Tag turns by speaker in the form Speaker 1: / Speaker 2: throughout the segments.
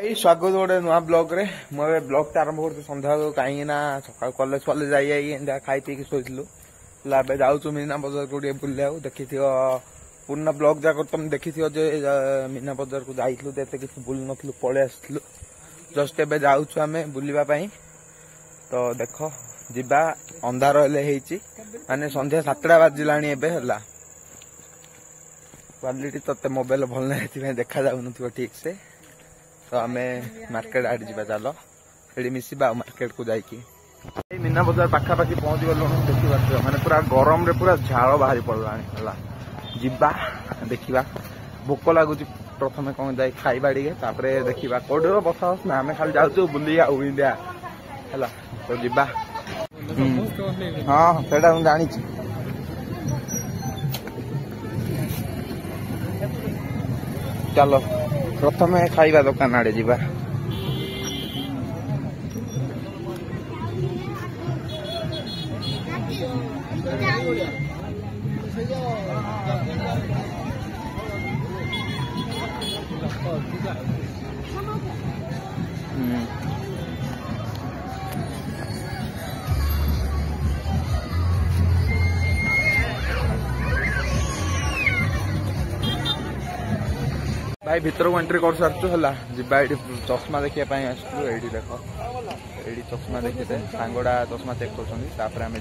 Speaker 1: स्वागत गोटे नुआ ब्लॉग रे मुझे ब्लॉग तो आरंभ कर सन्ध्या कहीं सका कॉलेज कॉलेज जा खाई पी शोलु जाऊँ मीना बजार को बुले देखी पूर्ण ब्लॉग जाक तुम देखी मीना बजार को जाइलु किसी बुल नु पलि आसलु जस्ट एवं जाऊँ आम बुलवाई तो देख जा अंधार माने संध्या 7टा बाजिला क्वालिटी ते मोबाइल भल ना देखा जाऊन ठीक से तो आम मार्केट आड़े जा चल ये मिसवा मार्केट को जाकि मीना बजार पाखापाखि पहुंची गलु देखा माने पूरा गरम रे पूरा झाड़ बाहरी पड़ा जीवा देखा भोक लगुच प्रथम कौन जाए खाइबा टे देखा कौटे बसा बस ना आम खाली जाऊँ बुलिया इंडिया है तो जीवा हाँ से जानी चलो प्रथम खाइबा दुकान आड़े जीवा भाई भीतर को एंट्री कर सारचु है चश्मा देखापी आसलु ये देख ये चश्मा देखते सांगड़ा चश्मा चेक कर आम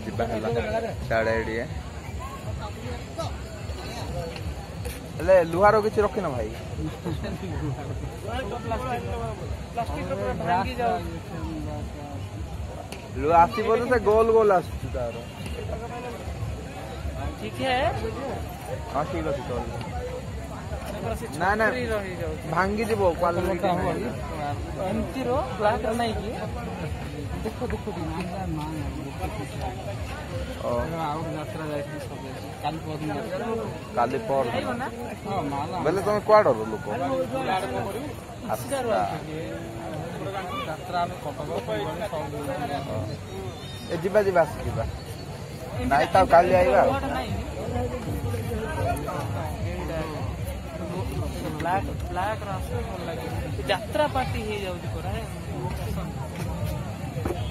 Speaker 1: जाए लुहार किसी रखिन भाई लुहा आसो से गोल गोल आस
Speaker 2: ठीक है
Speaker 1: हाँ ठीक अच्छे चल ना ना भांगी जीव क्वालिटी
Speaker 2: एमती रो ब्लैक नहीं की देखो देखो
Speaker 1: काली पर बेले तुम कुआड़ लोक जीवा जीवा आसवा नाई तो काली आइबा
Speaker 2: ब्लैक ब्लैक यात्रा पार्टी हो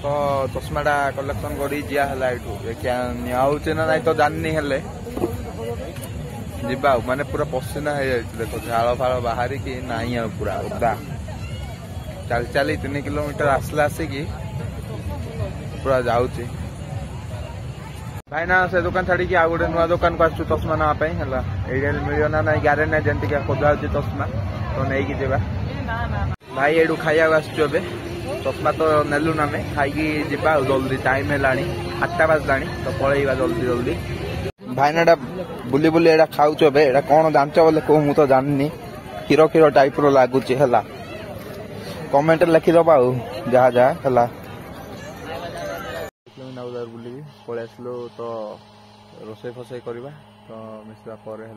Speaker 1: तो चश्माटा कलेक्शन कर ना नहीं तो जाननी जीवा माने पूरा पसीना हो देखो झाड़ फाड़ बाहर की नाई पूरा ओदा चल चली 3 किलोमीटर आसला आसिकी पूरा जाऊँगी भाई ना से दुकान छाड़ी आ गए नुआ दुकान को आसु चश्मा नापी है मिल ना ना ग्यारेंटी ना जमी खोजा चश्मा तो नहीं जावा भाई ये खाया आसचु चश्मा तो नेलु ना खाई जा जल्दी टाइम है 8टा बाजला तो पलैबा जल्दी जल्दी भाई ना बुली बुली एटा खाऊच एटा कौन जान बोले कह मु तो जाननी क्षीर क्षीर टाइप रो लगुच है कमेंट लिखिदबा जहाँ जहाँ बुलिकी पलि आसलु तो रोसई फसई करवा तो मिसवा पर है।